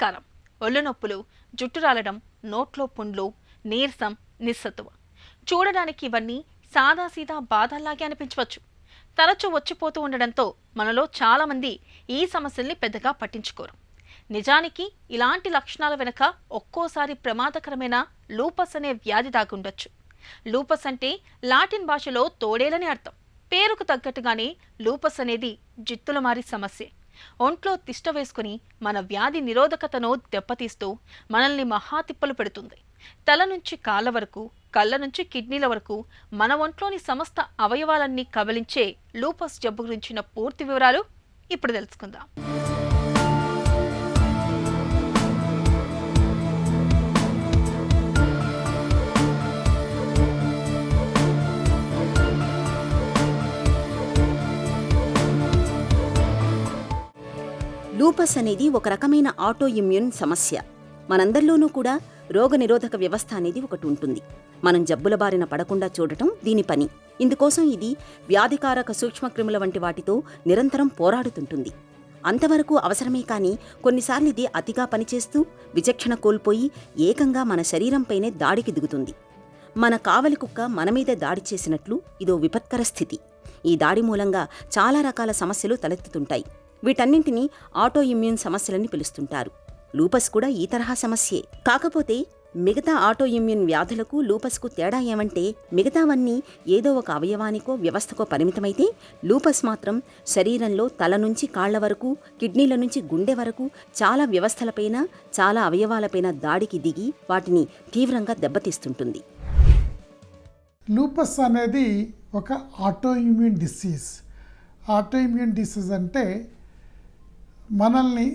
నమస్కారం. ఒళ్ళు నొప్పులు, జుట్టు రాలడం, నోట్లో పుండ్లు, నీరసం, నిస్సత్తువ. చూడడానికి ఇవన్నీ సాదాసీదా బాధల్లాగే అనిపించవచ్చు. తరచూ వచ్చిపోతూ ఉండడంతో మనలో చాలామంది ఈ సమస్యల్ని పెద్దగా పట్టించుకోరు. నిజానికి ఇలాంటి లక్షణాల వెనుక ఒక్కోసారి ప్రమాదకరమైన లూపస్ అనే వ్యాధి దాగుండొచ్చు. లూపస్ అంటే లాటిన్ భాషలో తోడేలని అర్థం. పేరుకు తగ్గట్టుగానే లూపస్ అనేది జిత్తుల మారి సమస్యే. ఒంట్లో తిష్ట వేసుకుని మన వ్యాధి నిరోధకతను దెబ్బతీస్తూ మనల్ని మహాతిప్పలు పెడుతుంది. తల నుంచి కాళ్ళ వరకు, కళ్ళ నుంచి కిడ్నీల వరకు మన ఒంట్లోని సమస్త అవయవాలన్నీ కబలించే లూపస్ జబ్బు గురించిన పూర్తి వివరాలు ఇప్పుడు తెలుసుకుందాం. లూపస్ అనేది ఒక రకమైన ఆటో ఇమ్యూన్ సమస్య. మనందరిలోనూ కూడా రోగనిరోధక వ్యవస్థ అనేది ఒకటి ఉంటుంది. మనం జబ్బుల బారిన పడకుండా చూడటం దీని పని. ఇందుకోసం ఇది వ్యాధికారక సూక్ష్మక్రిముల వంటి వాటితో నిరంతరం పోరాడుతుంటుంది. అంతవరకు అవసరమే కానీ కొన్నిసార్లు ఇది అతిగా పనిచేస్తూ విచక్షణ కోల్పోయి ఏకంగా మన శరీరంపైనే దాడికి దిగుతుంది. మన కావలి కుక్క మన మీద దాడి చేసినట్లు ఇదో విపత్కర స్థితి. ఈ దాడి మూలంగా చాలా రకాల సమస్యలు తలెత్తుతుంటాయి. వీటన్నింటినీ ఆటో ఇమ్యూన్ సమస్యలని పిలుస్తుంటారు. లూపస్ కూడా ఈ తరహా సమస్యే. కాకపోతే మిగతా ఆటో ఇమ్యూన్ వ్యాధులకు లూపస్కు తేడా ఏమంటే మిగతావన్నీ ఏదో ఒక అవయవానికో వ్యవస్థకో పరిమితమైతే లూపస్ మాత్రం శరీరంలో తల నుంచి కాళ్ల వరకు, కిడ్నీల నుంచి గుండె వరకు చాలా వ్యవస్థలపైన, చాలా అవయవాలపైన దాడికి దిగి వాటిని తీవ్రంగా దెబ్బతీస్తుంటుంది. లూపస్ అనేది ఒక auto immune disease. Auto immune disease అంటే మనల్ని,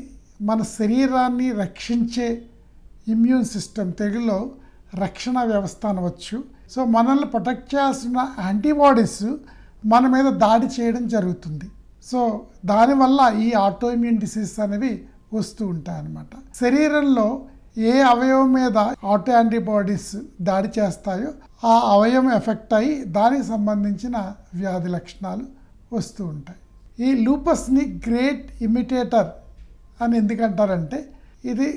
మన శరీరాన్ని రక్షించే ఇమ్యూన్ సిస్టమ్, తెలుగులో రక్షణ వ్యవస్థ అనవచ్చు. సో మనల్ని ప్రొటెక్ట్ చేయాల్సిన యాంటీబాడీస్ మన మీద దాడి చేయడం జరుగుతుంది. సో దానివల్ల ఈ ఆటో ఇమ్యూన్ డిసీజ్ అనేవి వస్తూ ఉంటాయన్నమాట. శరీరంలో ఏ అవయవం మీద ఆటో యాంటీబాడీస్ దాడి చేస్తాయో ఆ అవయవం ఎఫెక్ట్ అయ్యి దానికి సంబంధించిన వ్యాధి లక్షణాలు వస్తూ ఉంటాయి. ఈ లూపస్ని గ్రేట్ ఇమిటేటర్ అని ఎందుకంటారంటే ఇది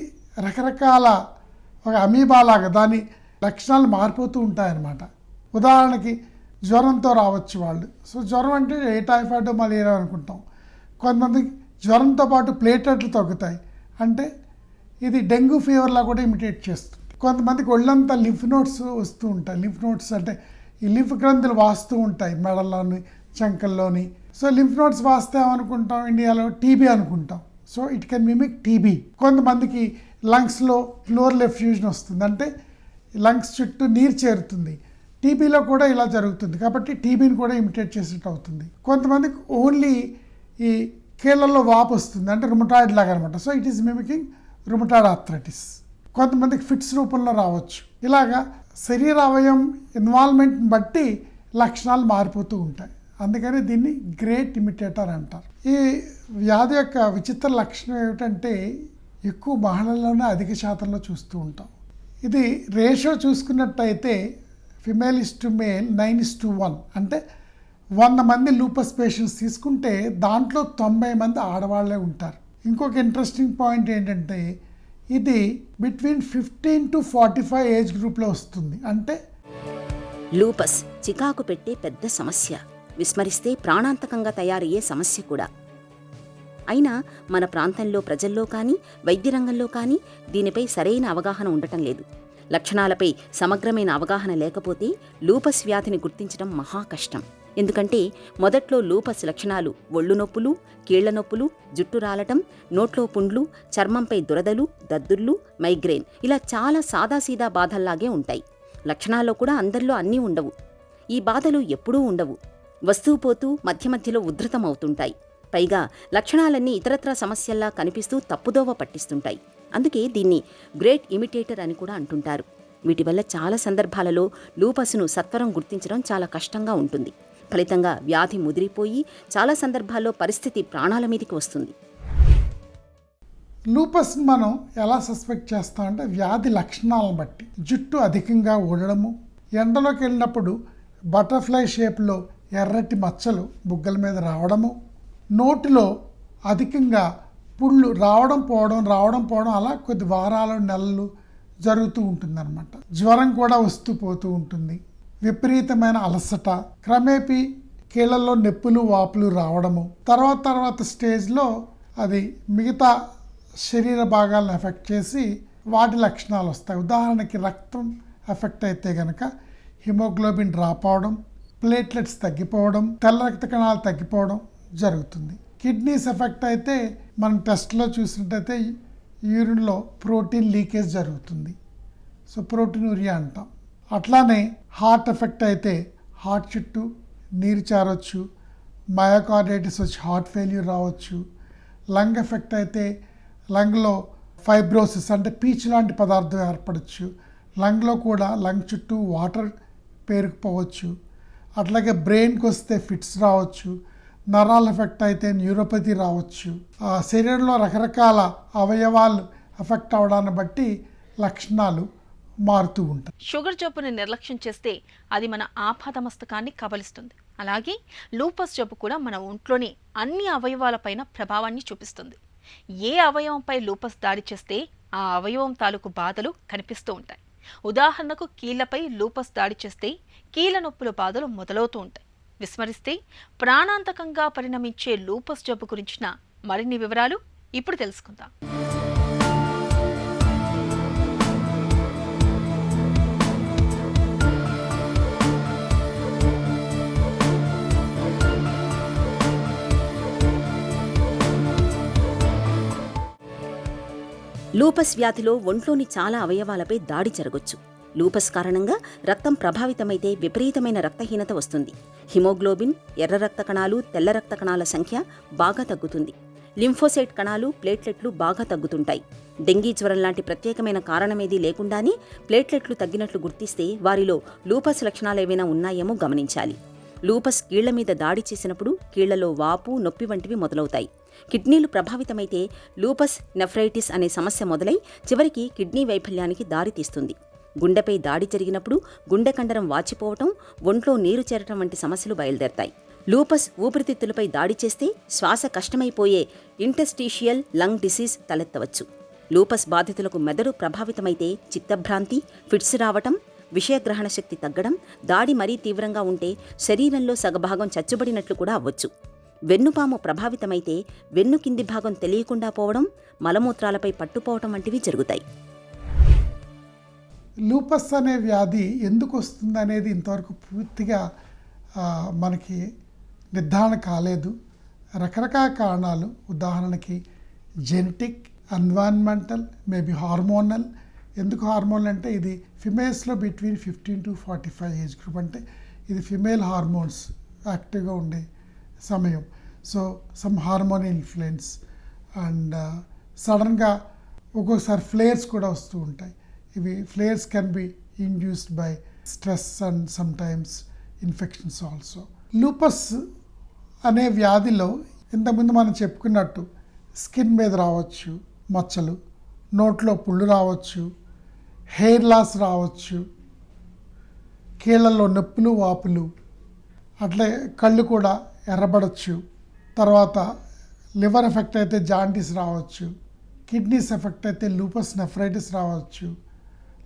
రకరకాల ఒక అమీబాలాగా దాని లక్షణాలు మారిపోతూ ఉంటాయన్నమాట. ఉదాహరణకి జ్వరంతో రావచ్చు వాళ్ళు. సో జ్వరం అంటే ఏ టైఫాయిడ్, మలేరియా అనుకుంటాం. కొంతమందికి జ్వరంతో పాటు ప్లేటెట్లు తగ్గుతాయి, అంటే ఇది డెంగ్యూ ఫీవర్లా కూడా ఇమిటేట్ చేస్తుంది. కొంతమందికి ఒళ్ళంతా లింఫ్ నోడ్స్ వస్తూ ఉంటాయి. లింఫ్ నోడ్స్ అంటే ఈ లింఫ్ గ్రంథులు వాస్తూ ఉంటాయి మెడల్లోని, చంకల్లోని. సో లింఫ్ నోడ్స్ వాస్తామనుకుంటాం, ఇండియాలో టీబీ అనుకుంటాం. So it can mimic TB. కొంతమందికి లంగ్స్లో ప్లోరల్ ఎఫ్యూజన్ వస్తుంది, అంటే లంగ్స్ చుట్టూ నీరు చేరుతుంది. టీబీలో కూడా ఇలా జరుగుతుంది, కాబట్టి టీబీని కూడా ఇమిటేట్ చేసినట్టు అవుతుంది. కొంతమందికి ఓన్లీ ఈ కీళ్ళల్లో వాపు వస్తుంది, అంటే రుమటాయిడ్ లాగా అనమాట. So it is mimicking rheumatoid arthritis. కొంతమందికి ఫిట్స్ రూపంలో రావచ్చు. ఇలాగా శరీర అవయవం ఇన్వాల్వ్మెంట్ని బట్టి లక్షణాలు మారిపోతూ ఉంటాయి. అందుకని దీన్ని గ్రేట్ ఇమిటేటర్ అంటారు. ఈ వ్యాధి యొక్క విచిత్ర లక్షణం ఏమిటంటే ఎక్కువ మహిళల్లోనే అధిక శాతంలో చూస్తూ ఉంటాం. ఇది రేషియో చూసుకున్నట్టయితే ఫిమేల్ ఇస్ టు మేల్ 9:1, అంటే 100 మంది లూపస్ పేషెంట్స్ తీసుకుంటే దాంట్లో 90 మంది ఆడవాళ్లే ఉంటారు. ఇంకొక ఇంట్రెస్టింగ్ పాయింట్ ఏంటంటే ఇది బిట్వీన్ 15 to 45 ఏజ్ గ్రూప్లో వస్తుంది. అంటే లూపస్ చికాకు పెట్టే పెద్ద సమస్య, విస్మరిస్తే ప్రాణాంతకంగా తయారయ్యే సమస్య కూడా. అయినా మన ప్రాంతంలో ప్రజల్లో కానీ వైద్య రంగంలో కానీ దీనిపై సరైన అవగాహన ఉండటం లేదు. లక్షణాలపై సమగ్రమైన అవగాహన లేకపోతే లూపస్ వ్యాధిని గుర్తించడం మహా కష్టం. ఎందుకంటే మొదట్లో లూపస్ లక్షణాలు ఒళ్ళు నొప్పులు, కీళ్ల నొప్పులు, జుట్టు రాలటం, నోట్లో పుండ్లు, చర్మంపై దురదలు, దద్దుర్లు, మైగ్రేన్ ఇలా చాలా సాదాసీదా బాధల్లాగే ఉంటాయి. లక్షణాల్లో కూడా అందరిలో అన్నీ ఉండవు. ఈ బాధలు ఎప్పుడూ ఉండవు, వస్తూ పోతూ మధ్య మధ్యలో ఉధృతమవుతుంటాయి. పైగా లక్షణాలన్నీ ఇతరత్రా సమస్యల్లా కనిపిస్తూ తప్పుదోవ పట్టిస్తుంటాయి. అందుకే దీన్ని గ్రేట్ ఇమిటేటర్ అని కూడా అంటుంటారు. వీటి వల్ల చాలా సందర్భాలలో లూపస్ను సత్వరం గుర్తించడం చాలా కష్టంగా ఉంటుంది. ఫలితంగా వ్యాధి ముదిరిపోయి చాలా సందర్భాల్లో పరిస్థితి ప్రాణాల మీదకి వస్తుంది. లూపస్ మనం ఎలా సస్పెక్ట్ చేస్తామంటే వ్యాధి లక్షణాలను బట్టి. జుట్టు అధికంగా ఊడడము, ఎండలోకి వెళ్ళినప్పుడు బటర్ఫ్లై షేప్లో ఎర్రటి మచ్చలు బుగ్గల మీద రావడము, నోటిలో అధికంగా పుళ్ళు రావడం పోవడం అలా కొద్ది వారాలు నెలలు జరుగుతూ ఉంటుందన్నమాట. జ్వరం కూడా వస్తూ పోతూ ఉంటుంది. విపరీతమైన అలసట, క్రమేపీ కీళ్ళల్లో నొప్పులు వాపులు రావడము, తర్వాత స్టేజ్లో అది మిగతా శరీర భాగాలను ఎఫెక్ట్ చేసి వాటి లక్షణాలు వస్తాయి. ఉదాహరణకి రక్తం ఎఫెక్ట్ అయితే కనుక హిమోగ్లోబిన్ డ్రాప్ అవడం, ప్లేట్లెట్స్ తగ్గిపోవడం, తెల్ల రక్త కణాలు తగ్గిపోవడం జరుగుతుంది. కిడ్నీస్ ఎఫెక్ట్ అయితే మనం టెస్ట్లో చూసినట్టయితే యూరిన్లో ప్రోటీన్ లీకేజ్ జరుగుతుంది. సో ప్రోటీనూరియా అంటాం. అట్లానే హార్ట్ ఎఫెక్ట్ అయితే హార్ట్ చుట్టూ నీరు చేరవచ్చు, మయోకార్డైటిస్ వచ్చి హార్ట్ ఫెయిల్యూర్ రావచ్చు. లంగ్ ఎఫెక్ట్ అయితే లంగ్లో ఫైబ్రోసిస్ అంటే పీచు లాంటి పదార్థం ఏర్పడవచ్చు. లంగ్లో కూడా లంగ్ చుట్టూ వాటర్ పేరుకుపోవచ్చు. అట్లాగే బ్రెయిన్కి వస్తే ఫిట్స్ రావచ్చు. నరాల ఎఫెక్ట్ అయితే న్యూరోపతి రావచ్చు. శరీరంలో రకరకాల అవయవాలు ఎఫెక్ట్ అవడాన్ని బట్టి లక్షణాలు మారుతూ ఉంటాయి. షుగర్ జబ్బుని నిర్లక్ష్యం చేస్తే అది మన ఆపాదమస్తకాన్ని కబలిస్తుంది. అలాగే లూపస్ జబ్బు కూడా మన ఒంట్లోని అన్ని అవయవాలపైన ప్రభావాన్ని చూపిస్తుంది. ఏ అవయవంపై లూపస్ దాడి చేస్తే ఆ అవయవం తాలూకు బాధలు కనిపిస్తూ ఉంటాయి. ఉదాహరణకు కీళ్లపై లూపస్ దాడి చేస్తే కీళ్ల నొప్పుల బాధలు మొదలవుతూ ఉంటాయి. విస్మరిస్తే ప్రాణాంతకంగా పరిణమించే లూపస్ జబ్బు గురించిన మరిన్ని వివరాలు ఇప్పుడు తెలుసుకుందాం. లూపస్ వ్యాధిలో ఒంట్లోని చాలా అవయవాలపై దాడి జరగొచ్చు. లూపస్ కారణంగా రక్తం ప్రభావితమైతే విపరీతమైన రక్తహీనత వస్తుంది. హిమోగ్లోబిన్, ఎర్ర రక్త కణాలు, తెల్ల రక్త కణాల సంఖ్య బాగా తగ్గుతుంది. లింఫోసైట్ కణాలు, ప్లేట్లెట్లు బాగా తగ్గుతుంటాయి. డెంగీ జ్వరం లాంటి ప్రత్యేకమైన కారణమేదీ లేకుండానే ప్లేట్లెట్లు తగ్గినట్లు గుర్తిస్తే వారిలో లూపస్ లక్షణాలేవైనా ఉన్నాయేమో గమనించాలి. లూపస్ కీళ్ల మీద దాడి చేసినప్పుడు కీళ్లలో వాపు, నొప్పి వంటివి మొదలవుతాయి. కిడ్నీలు ప్రభావితమైతే లూపస్ నెఫ్రైటిస్ అనే సమస్య మొదలై చివరికి కిడ్నీ వైఫల్యానికి దారితీస్తుంది. గుండెపై దాడి జరిగినప్పుడు గుండె కండరం వాచిపోవటం, ఒంట్లో నీరు చేరటం వంటి సమస్యలు బయలుదేరతాయి. లూపస్ ఊపిరితిత్తులపై దాడి చేస్తే శ్వాస కష్టమైపోయే ఇంటెస్టీషియల్ లంగ్ డిసీజ్ తలెత్తవచ్చు. లూపస్ బాధితులకు మెదడు ప్రభావితమైతే చిత్తభ్రాంతి, ఫిట్స్ రావటం, విషయగ్రహణ శక్తి తగ్గడం, దాడి మరీ తీవ్రంగా ఉంటే శరీరంలో సగభాగం చచ్చుబడినట్లు కూడా అవ్వచ్చు. వెన్నుపాము ప్రభావితమైతే వెన్ను కింది భాగం తెలియకుండా పోవడం, మలమూత్రాలపై పట్టుపోవటం వంటివి జరుగుతాయి. లూపస్ అనే వ్యాధి ఎందుకు వస్తుంది అనేది ఇంతవరకు పూర్తిగా మనకి నిర్ధారణ కాలేదు. రకరకాల కారణాలు, ఉదాహరణకి జెనెటిక్, ఎన్వైరన్మెంటల్, మేబీ హార్మోనల్. ఎందుకు హార్మోనల్ అంటే ఇది ఫిమేల్స్లో బిట్వీన్ 15 to 45 ఏజ్ గ్రూప్, అంటే ఇది ఫిమేల్ హార్మోన్స్ యాక్టివ్గా ఉండే సమయం. So some hormone influence and సడన్గా ఒక్కొక్కసారి ఫ్లేర్స్ కూడా వస్తూ ఉంటాయి. ఇవి flares can be induced by stress and sometimes infections also. Lupus అనే వ్యాధిలో ఇంతకుముందు మనం చెప్పుకున్నట్టు స్కిన్ మీద రావచ్చు మచ్చలు, నోట్లో పుళ్ళు రావచ్చు, హెయిర్ లాస్ రావచ్చు, కీళ్ళల్లో నొప్పులు వాపులు, అట్లే కళ్ళు కూడా ఎర్రబడచ్చు. తర్వాత లివర్ ఎఫెక్ట్ అయితే జాండీస్ రావచ్చు. కిడ్నీస్ ఎఫెక్ట్ అయితే లూపస్ నెఫ్రైటిస్ రావచ్చు.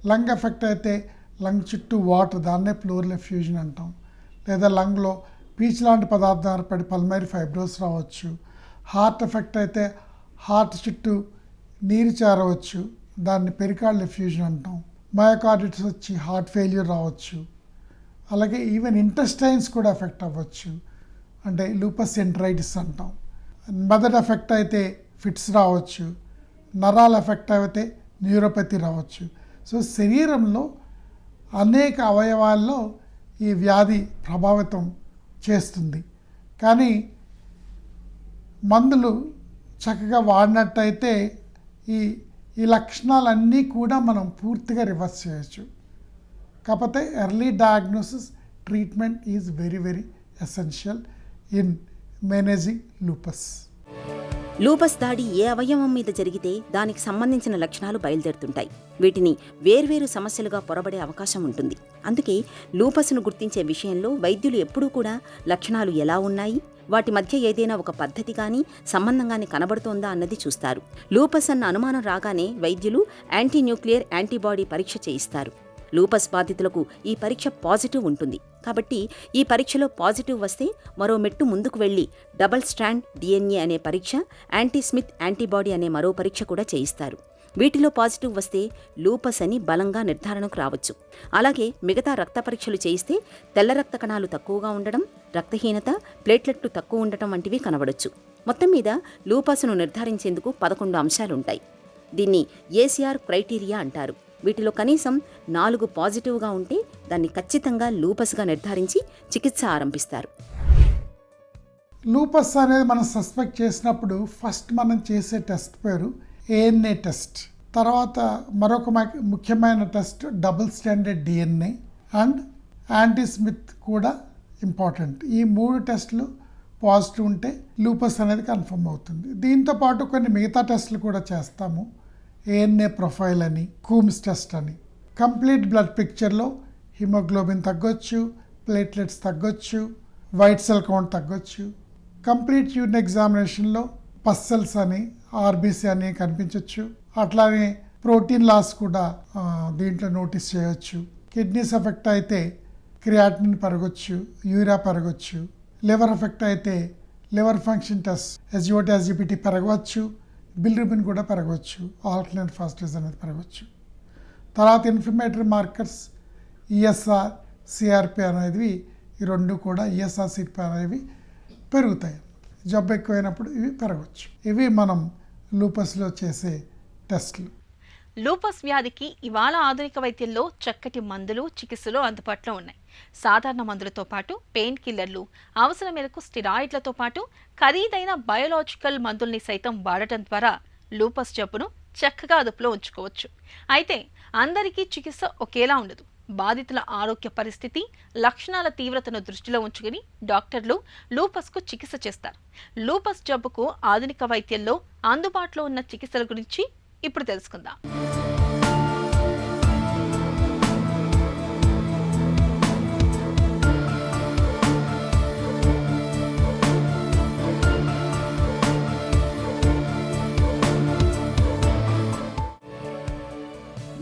లంగ్ ఎఫెక్ట్ అయితే లంగ్ చుట్టూ వాటర్, దాన్నే ప్లూరల్ ఎఫ్యూజన్ అంటాం. లేదా లంగ్లో పీచు లాంటి పదార్థం ఏర్పడి పల్మరీ ఫైబ్రోస్ రావచ్చు. హార్ట్ ఎఫెక్ట్ అయితే హార్ట్ చుట్టూ నీరు చేరవచ్చు, దాన్ని పెరికార్డియల్ ఎఫ్యూజన్ అంటాం. మయోకార్డైటిస్ వచ్చి హార్ట్ ఫెయిల్యూర్ రావచ్చు. అలాగే ఈవెన్ ఇంటెస్టైన్స్ కూడా ఎఫెక్ట్ అవ్వచ్చు, అంటే లూపస్ ఎంటరైటిస్ అంటాం. మెదడు ఎఫెక్ట్ అయితే ఫిట్స్ రావచ్చు. నరాల ఎఫెక్ట్ అయితే న్యూరోపతి రావచ్చు. సో శరీరంలో అనేక అవయవాల్లో ఈ వ్యాధి ప్రభావితం చేస్తుంది. కానీ మందులు చక్కగా వాడినట్టయితే ఈ లక్షణాలన్నీ కూడా మనం పూర్తిగా రివర్స్ చేయొచ్చు. కాకపోతే early diagnosis, treatment is very very essential in managing lupus. Lupus దాడి ఏ అవయవం మీద జరిగితే దానికి సంబంధించిన లక్షణాలు బయలుదేరుతుంటాయి. వీటిని వేర్వేరు సమస్యలుగా పొరబడే అవకాశం ఉంటుంది. అందుకే లూపస్ను గుర్తించే విషయంలో వైద్యులు ఎప్పుడూ కూడా లక్షణాలు ఎలా ఉన్నాయి, వాటి మధ్య ఏదైనా ఒక పద్ధతి కానీ సంబంధం కానీ కనబడుతోందా అన్నది చూస్తారు. లూపస్ అన్న అనుమానం రాగానే వైద్యులు యాంటీన్యూక్లియర్ యాంటీబాడీ పరీక్ష చేయిస్తారు. లూపస్ బాధితులకు ఈ పరీక్ష పాజిటివ్ ఉంటుంది కాబట్టి ఈ పరీక్షలో పాజిటివ్ వస్తే మరో మెట్టు ముందుకు వెళ్లి డబుల్ స్ట్రాండ్ DNA అనే పరీక్ష, యాంటీస్మిత్ యాంటీబాడీ అనే మరో పరీక్ష కూడా చేయిస్తారు. వీటిలో పాజిటివ్ వస్తే లూపస్ అని బలంగా నిర్ధారణకు రావచ్చు. అలాగే మిగతా రక్త పరీక్షలు చేయిస్తే తెల్ల రక్త కణాలు తక్కువగా ఉండడం, రక్తహీనత, ప్లేట్లెట్లు తక్కువ ఉండటం వంటివి కనబడొచ్చు. మొత్తం మీద లూపస్ను నిర్ధారించేందుకు 11 అంశాలుంటాయి. దీన్ని ACR క్రైటీరియా అంటారు. వీటిలో కనీసం 4 పాజిటివ్గా ఉంటే దాన్ని ఖచ్చితంగా లూపస్గా నిర్ధారించి చికిత్స ఆరంభిస్తారు. లూపస్ అనేది మనం సస్పెక్ట్ చేసినప్పుడు ఫస్ట్ మనం చేసే టెస్ట్ పేరు ANA టెస్ట్. తర్వాత మరొక ముఖ్యమైన test double standard DNA and anti Smith కూడా ఇంపార్టెంట్. ఈ 3 టెస్టులు పాజిటివ్ ఉంటే లూపస్ అనేది కన్ఫర్మ్ అవుతుంది. దీంతో పాటు కొన్ని మిగతా టెస్టులు కూడా చేస్తాము. ANA ప్రొఫైల్ అని, కూమ్స్ టెస్ట్ అని. కంప్లీట్ బ్లడ్ పిక్చర్లో హిమోగ్లోబిన్ తగ్గొచ్చు, ప్లేట్లెట్స్ తగ్గొచ్చు, వైట్ సెల్ కౌంట్ తగ్గొచ్చు. కంప్లీట్ యూరిన్ ఎగ్జామినేషన్లో పస్సెల్స్ అని, RBC అని కనిపించవచ్చు. అట్లానే ప్రోటీన్ లాస్ కూడా దీంట్లో నోటీస్ చేయవచ్చు. కిడ్నీస్ ఎఫెక్ట్ అయితే క్రియాటినిన్ పెరగొచ్చు, యూరియా పెరగొచ్చు. లివర్ ఎఫెక్ట్ అయితే liver function test SGOT, SGPT పెరగవచ్చు. బిలిరూబిన్ కూడా పెరగవచ్చు. ఆల్కలైన్ ఫాస్ఫేటేస్ అనేది పెరగవచ్చు. తర్వాత ఇన్ఫ్లమేటరీ మార్కర్స్ ESR, CRP అనేవి, ఈ 2 కూడా ESR, CRP అనేవి పెరుగుతాయి. జబ్బు ఎక్కువైనప్పుడు ఇవి పెరగవచ్చు. ఇవి మనం లూపస్లో చేసే టెస్టులు. లూపస్ వ్యాధికి ఇవాళ ఆధునిక వైద్యంలో చక్కటి మందులు, చికిత్సలు అందుబాటులో ఉన్నాయి. సాధారణ మందులతో పాటు పెయిన్ కిల్లర్లు, అవసరం మేరకు స్టిరాయిడ్లతో పాటు ఖరీదైన బయోలాజికల్ మందుల్ని సైతం వాడటం ద్వారా లూపస్ జబ్బును చక్కగా అదుపులో ఉంచుకోవచ్చు. అయితే అందరికీ చికిత్స ఒకేలా ఉండదు. బాధితుల ఆరోగ్య పరిస్థితి, లక్షణాల తీవ్రతను దృష్టిలో ఉంచుకుని డాక్టర్లు లూపస్కు చికిత్స చేస్తారు. లూపస్ జబ్బుకు ఆధునిక వైద్యంలో అందుబాటులో ఉన్న చికిత్సల గురించి ఇప్పుడు తెలుసుకుందాం.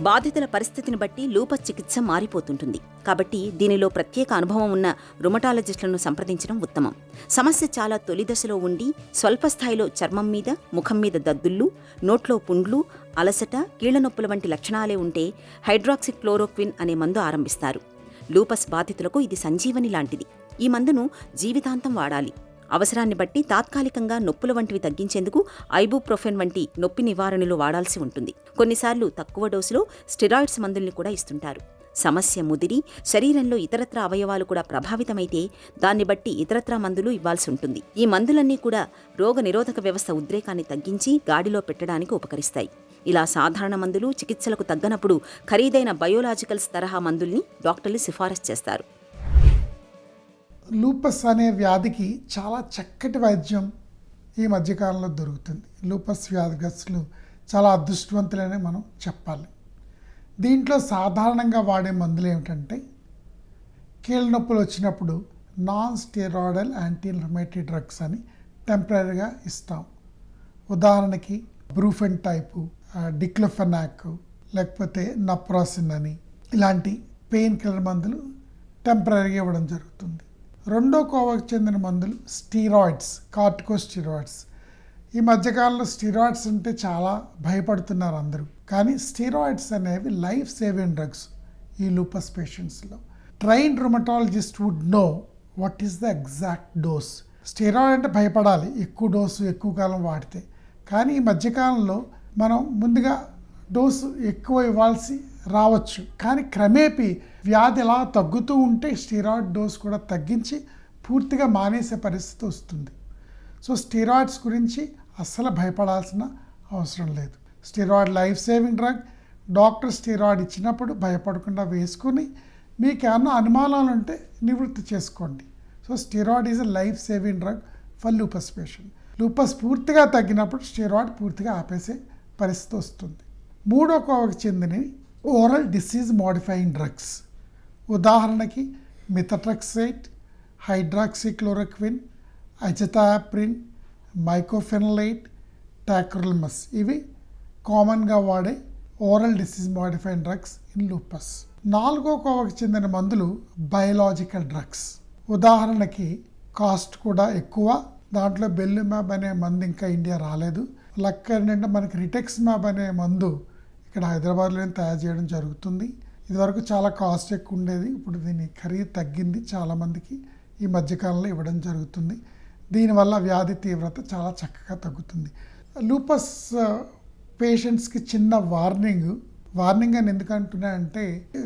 బాధితుల పరిస్థితిని బట్టి లూపస్ చికిత్స మారిపోతుంటుంది. కాబట్టి దీనిలో ప్రత్యేక అనుభవం ఉన్న రుమటాలజిస్టులను సంప్రదించడం ఉత్తమం. సమస్య చాలా తొలి దశలో ఉండి స్వల్ప స్థాయిలో చర్మం మీద, ముఖం మీద దద్దుళ్ళు, నోట్లో పుండ్లు, అలసట, కీళ్లనొప్పుల వంటి లక్షణాలే ఉంటే హైడ్రాక్సిక్లోరోక్విన్ అనే మందు ఆరంభిస్తారు. లూపస్ బాధితులకు ఇది సంజీవని లాంటిది. ఈ మందును జీవితాంతం వాడాలి. అవసరాన్ని బట్టి తాత్కాలికంగా నొప్పుల వంటివి తగ్గించేందుకు ఐబుప్రోఫెన్ వంటి నొప్పి నివారణలు వాడాల్సి ఉంటుంది. కొన్నిసార్లు తక్కువ డోసులో స్టెరాయిడ్స్ మందుల్ని కూడా ఇస్తుంటారు. సమస్య ముదిరి శరీరంలో ఇతరత్రా అవయవాలు కూడా ప్రభావితమైతే దాన్ని బట్టి ఇతరత్రా మందులు ఇవ్వాల్సి ఉంటుంది. ఈ మందులన్నీ కూడా రోగ నిరోధక వ్యవస్థ ఉద్రేకాన్ని తగ్గించి గాడిలో పెట్టడానికి ఉపకరిస్తాయి. ఇలా సాధారణ మందులు చికిత్సలకు తగ్గనప్పుడు ఖరీదైన బయోలాజికల్స్ తరహా మందుల్ని డాక్టర్లు సిఫారసు చేస్తారు. లూపస్ అనే వ్యాధికి చాలా చక్కటి వైద్యం ఈ మధ్యకాలంలో దొరుకుతుంది. లూపస్ వ్యాధిగ్రస్తులు చాలా అదృష్టవంతులనే మనం చెప్పాలి. దీంట్లో సాధారణంగా వాడే మందులు ఏమిటంటే, కీళ్ళ నొప్పులు వచ్చినప్పుడు non steroidal anti inflammatory drugs అని టెంపరీగా ఇస్తాం. ఉదాహరణకి బ్రూఫెన్ టైపు, డిక్లోఫెనాక్, లేకపోతే నప్రాసిన్ అని ఇలాంటి పెయిన్ కిల్లర్ మందులు టెంపరీగా ఇవ్వడం జరుగుతుంది. రెండో కోవకు చెందిన మందులు స్టీరాయిడ్స్, కార్టికోస్టీరాయిడ్స్. ఈ మధ్యకాలంలో స్టీరాయిడ్స్ అంటే చాలా భయపడుతున్నారు అందరూ. కానీ స్టీరాయిడ్స్ అనేవి లైఫ్ సేవింగ్ డ్రగ్స్ ఈ లూపస్ పేషెంట్స్లో. Trained rheumatologist would know what is the exact dose. Steroid అంటే భయపడాలి, ఎక్కువ డోసు ఎక్కువ కాలం వాడితే. కానీ ఈ మధ్యకాలంలో మనం ముందుగా డోసు ఎక్కువ ఇవ్వాల్సి రావచ్చు. కానీ క్రమేపీ వ్యాధి ఎలా తగ్గుతూ ఉంటే స్టీరాయిడ్ డోస్ కూడా తగ్గించి పూర్తిగా మానేసే పరిస్థితి వస్తుంది. సో స్టీరాయిడ్స్ గురించి అస్సలు భయపడాల్సిన అవసరం లేదు. Steroid life saving drug. Doctor steroid ఇచ్చినప్పుడు భయపడకుండా వేసుకుని మీకు ఏమన్నా అనుమానాలు ఉంటే నివృత్తి చేసుకోండి. So steroid is a life saving drug for lupus patient. Lupus పూర్తిగా తగ్గినప్పుడు స్టీరాయిడ్ పూర్తిగా ఆపేసే పరిస్థితి వస్తుంది. మూడో కోవకు చెందినవి ఓరల్ డిసీజ్ మోడిఫైయింగ్ డ్రగ్స్. ఉదాహరణకి మిథట్రెక్సేట్, హైడ్రాక్సిక్లోరోక్విన్, అజథాప్రిన్, మైకోఫెనలైట్, టాక్రల్మస్ ఇవి కామన్గా వాడే oral disease modifying drugs in lupus. 4వ కోవకు చెందిన మందులు బయలాజికల్ డ్రగ్స్. ఉదాహరణకి కాస్ట్ కూడా ఎక్కువ, దాంట్లో బెల్లుమాబ్ అనే మందు ఇంకా ఇండియా రాలేదు. లక్ ఏంటంటే మనకి రిటెక్స్మాబ్ అనే మందు ఇక్కడ హైదరాబాద్లోనే తయారు చేయడం జరుగుతుంది. ఇదివరకు చాలా కాస్ట్ ఎక్కువ ఉండేది, ఇప్పుడు దీని ఖరీదు తగ్గింది, చాలామందికి ఈ మధ్యకాలంలో ఇవ్వడం జరుగుతుంది. దీనివల్ల వ్యాధి తీవ్రత చాలా చక్కగా తగ్గుతుంది. లూపస్ పేషెంట్స్కి చిన్న వార్నింగ్ అని ఎందుకు అంటున్నా అంటే,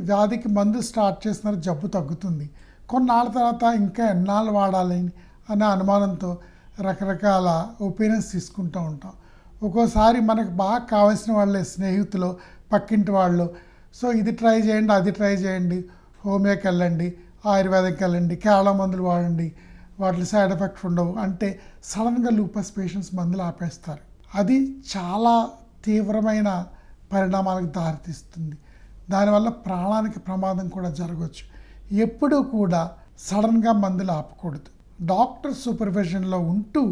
వ్యాధికి మందు స్టార్ట్ చేస్తున్నారు, జబ్బు తగ్గుతుంది, కొన్నాళ్ళ తర్వాత ఇంకా ఎన్నాళ్ళు వాడాలి అనే అనుమానంతో రకరకాల ఒపీనియన్స్ తీసుకుంటూ ఉంటాం. ఒక్కోసారి మనకు బాగా కావాల్సిన వాళ్ళే, స్నేహితులు, పక్కింటి వాళ్ళు, సో ఇది ట్రై చేయండి, అది ట్రై చేయండి, హోమియోకి వెళ్ళండి, ఆయుర్వేదంకి వెళ్ళండి, కేరళ మందులు వాడండి, వాటి సైడ్ ఎఫెక్ట్స్ ఉండవు అంటే సడన్గా లూపస్ పేషెంట్స్ మందులు ఆపేస్తారు. అది చాలా తీవ్రమైన పరిణామాలకు దారితీస్తుంది. దానివల్ల ప్రాణానికి ప్రమాదం కూడా జరగవచ్చు. ఎప్పుడూ కూడా సడన్గా మందులు ఆపకూడదు. డాక్టర్ సూపర్విజన్లో ఉంటూ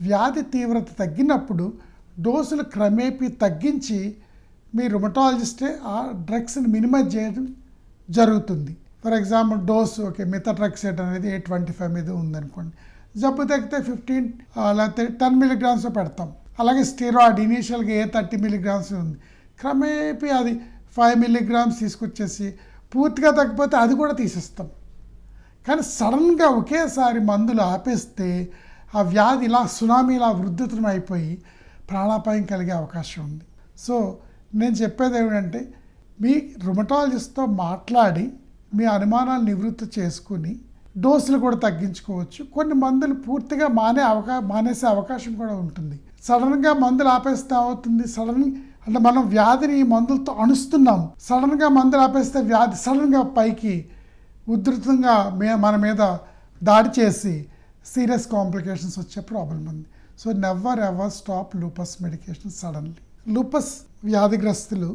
వ్యాధి తీవ్రత తగ్గినప్పుడు డోసులు క్రమేపీ తగ్గించి మీ రుమటాలజిస్టే ఆ డ్రగ్స్ని మినిమైజ్ చేయడం జరుగుతుంది. ఫర్ ఎగ్జాంపుల్ డోసు మిథాట్రెక్సేట్ అనేది 825 మీద ఉందనుకోండి, జబ్బు తగ్గితే 15 లేకపోతే 10 mg పెడతాం. అలాగే స్టీరాయిడ్ ఇనీషియల్గా 30 mg ఉంది, క్రమేపీ అది 5 mg తీసుకొచ్చేసి పూర్తిగా తగ్గిపోతే అది కూడా తీసేస్తాం. కానీ సడన్గా ఒకేసారి మందులు ఆపేస్తే ఆ వ్యాధి ఇలా సునామీలా వృద్ధితం అయిపోయి ప్రాణాపాయం కలిగే అవకాశం ఉంది. సో నేను చెప్పేది ఏమిటంటే, మీ రుమటాలజిస్ట్తో మాట్లాడి మీ అనుమానాలు నివృత్తి చేసుకుని డోసులు కూడా తగ్గించుకోవచ్చు. కొన్ని మందులు పూర్తిగా మానేసే అవకాశం కూడా ఉంటుంది. సడన్గా మందులు ఆపేస్తే అవుతుంది, అంటే మనం వ్యాధిని ఈ మందులతో అణుస్తున్నాం, సడన్గా మందులు ఆపేస్తే వ్యాధి సడన్గా పైకి ఉధృతంగా మన మీద దాడి చేసి సీరియస్ కాంప్లికేషన్స్ వచ్చే ప్రాబ్లం ఉంది. So never ever stop lupus medication suddenly. Lupus వ్యాధిగ్రస్తులు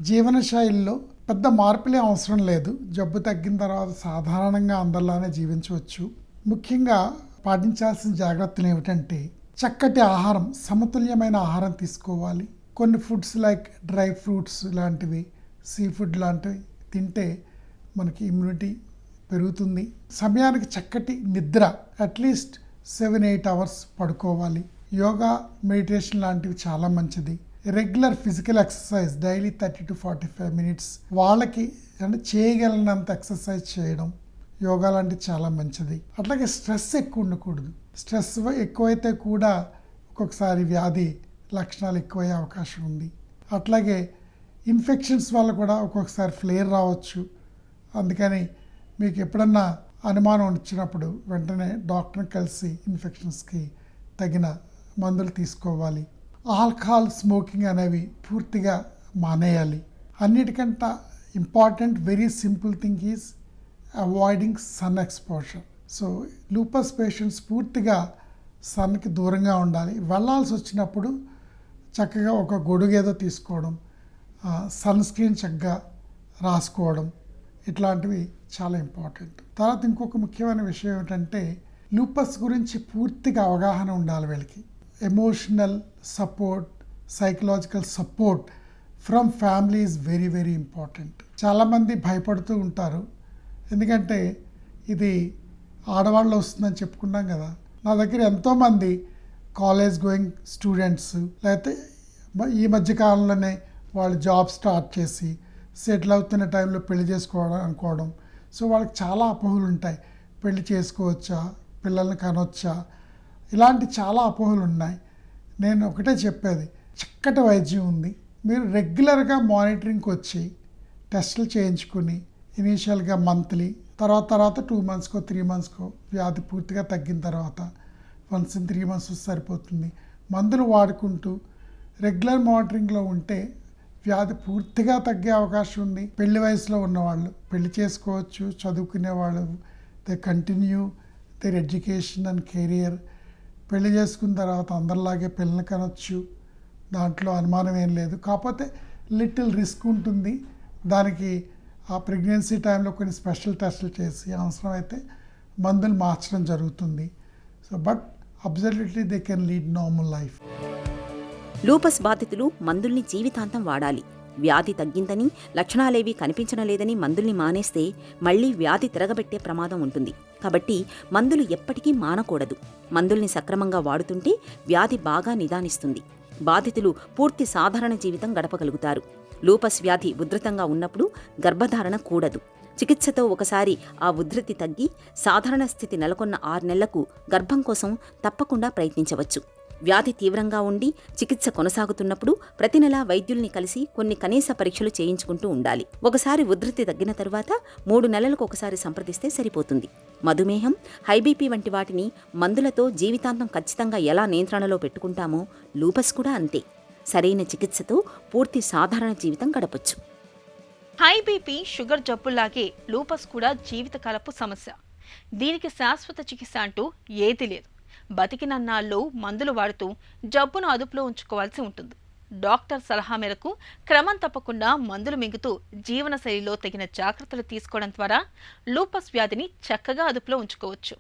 జీవనశైలిలో పెద్ద మార్పులే అవసరం లేదు. జబ్బు తగ్గిన తర్వాత సాధారణంగా అందరిలానే జీవించవచ్చు. ముఖ్యంగా పాటించాల్సిన జాగ్రత్తలు ఏమిటంటే, చక్కటి ఆహారం, సమతుల్యమైన ఆహారం తీసుకోవాలి. కొన్ని ఫుడ్స్ లైక్ డ్రై ఫ్రూట్స్ లాంటివి, సీ ఫుడ్ లాంటివి తింటే మనకి ఇమ్యూనిటీ పెరుగుతుంది. సమయానికి చక్కటి నిద్ర, అట్లీస్ట్ 7-8 అవర్స్ పడుకోవాలి. యోగా, మెడిటేషన్ లాంటివి చాలా మంచిది. Regular physical exercise daily 30 to 45 minutes వాళ్ళకి అంటే చేయగలిగినంత ఎక్సర్సైజ్ చేయడం, యోగా లాంటివి చాలా మంచిది. అట్లాగే స్ట్రెస్ ఎక్కువ ఉండకూడదు. స్ట్రెస్ ఎక్కువైతే కూడా ఒక్కొక్కసారి వ్యాధి లక్షణాలు ఎక్కువయ్యే అవకాశం ఉంది. అట్లాగే ఇన్ఫెక్షన్స్ వల్ల కూడా ఒక్కొక్కసారి ఫ్లేర్ రావచ్చు. అందుకని మీకు ఎప్పుడన్నా అనుమానం వచ్చినప్పుడు వెంటనే డాక్టర్ని కలిసి ఇన్ఫెక్షన్స్కి తగిన మందులు తీసుకోవాలి. ఆల్కహాల్, స్మోకింగ్ అనేవి పూర్తిగా మానేయాలి. అన్నిటికంటే important very simple thing is avoiding sun exposure. So lupus patients పూర్తిగా సన్కి దూరంగా ఉండాలి. వెళ్ళాల్సి వచ్చినప్పుడు చక్కగా ఒక గొడుగు ఏదో తీసుకోవడం, సన్ స్క్రీన్ చక్కగా రాసుకోవడం, ఇట్లాంటివి చాలా ఇంపార్టెంట్. తర్వాత ఇంకొక ముఖ్యమైన విషయం ఏమిటంటే, లూపస్ గురించి పూర్తిగా అవగాహన ఉండాలి వీళ్ళకి. Emotional support, psychological support from family is very very important. చాలామంది భయపడుతూ ఉంటారు, ఎందుకంటే ఇది ఆడవాళ్ళు వస్తుందని చెప్పుకున్నాం కదా. నా దగ్గర ఎంతోమంది కాలేజ్ గోయింగ్ స్టూడెంట్స్, లేకపోతే ఈ మధ్యకాలంలోనే వాళ్ళు జాబ్ స్టార్ట్ చేసి సెటిల్ అవుతున్న టైంలో పెళ్లి చేసుకోవడం అనుకోవడం. సో వాళ్ళకి చాలా అపోహలు ఉంటాయి. పెళ్లి చేసుకోవచ్చా, పిల్లల్ని కనొచ్చా, ఇలాంటి చాలా అపోహలు ఉన్నాయి. నేను ఒకటే చెప్పేది, చక్కటి వైద్యం ఉంది. మీరు రెగ్యులర్గా మానిటరింగ్కి వచ్చి టెస్టులు చేయించుకుని ఇనీషియల్గా మంత్లీ, తర్వాత 2 monthsకో 3 monthsకో వ్యాధి పూర్తిగా తగ్గిన తర్వాత వన్స్ ఇన్ 3 months సరిపోతుంది. మందులు వాడుకుంటూ రెగ్యులర్ మానిటరింగ్లో ఉంటే వ్యాధి పూర్తిగా తగ్గే అవకాశం ఉంది. పెళ్లి వయసులో ఉన్నవాళ్ళు పెళ్లి చేసుకోవచ్చు, చదువుకునే వాళ్ళు they continue their education and career. పెళ్లి చేసుకున్న తర్వాత అందరిలాగే పిల్లల్ని కనొచ్చు, దాంట్లో అనుమానం ఏం లేదు. కాకపోతే లిటిల్ రిస్క్ ఉంటుంది. దానికి ఆ ప్రెగ్నెన్సీ టైంలో కొన్ని స్పెషల్ టెస్టులు చేసి అవసరమైతే మందులు మార్చడం జరుగుతుంది. So but absolutely they can lead normal life. Lupus బాధితులు మందుల్ని జీవితాంతం వాడాలి. వ్యాధి తగ్గిందని, లక్షణాలేవీ కనిపించడం లేదని మందుల్ని మానేస్తే మళ్లీ వ్యాధి తిరగబెట్టే ప్రమాదం ఉంటుంది. కాబట్టి మందులు ఎప్పటికీ మానకూడదు. మందుల్ని సక్రమంగా వాడుతుంటే వ్యాధి బాగా నిదానిస్తుంది. బాధితులు పూర్తి సాధారణ జీవితం గడపగలుగుతారు. లూపస్ వ్యాధి ఉధృతంగా ఉన్నప్పుడు గర్భధారణ కూడదు. చికిత్సతో ఒకసారి ఆ ఉధృతి తగ్గి సాధారణ స్థితి నెలకొన్న 6 నెలలకు గర్భం కోసం తప్పకుండా ప్రయత్నించవచ్చు. వ్యాధి తీవ్రంగా ఉండి చికిత్స కొనసాగుతున్నప్పుడు ప్రతి నెలా వైద్యుల్ని కలిసి కొన్ని కనీస పరీక్షలు చేయించుకుంటూ ఉండాలి. ఒకసారి ఉధృతి తగ్గిన తరువాత 3 నెలలకు ఒకసారి సంప్రదిస్తే సరిపోతుంది. మధుమేహం, హైబీపీ వంటి వాటిని మందులతో జీవితాంతం ఖచ్చితంగా ఎలా నియంత్రణలో పెట్టుకుంటామో లూపస్ కూడా అంతే. సరైన చికిత్సతో పూర్తి సాధారణ జీవితం గడపొచ్చు. హై బీపీ, షుగర్ జబ్బుల్లాగే లూపస్ కూడా జీవితకాలపు సమస్య. దీనికి శాశ్వత చికిత్స అంటూ ఏదీ లేదు. బతికినన్నాళ్ళు మందులు వాడుతూ జబ్బును అదుపులో ఉంచుకోవాల్సి ఉంటుంది. డాక్టర్ సలహా మేరకు క్రమం తప్పకుండా మందులు మింగుతూ జీవనశైలిలో తగిన జాగ్రత్తలు తీసుకోవడం ద్వారా లూపస్ వ్యాధిని చక్కగా అదుపులో ఉంచుకోవచ్చు.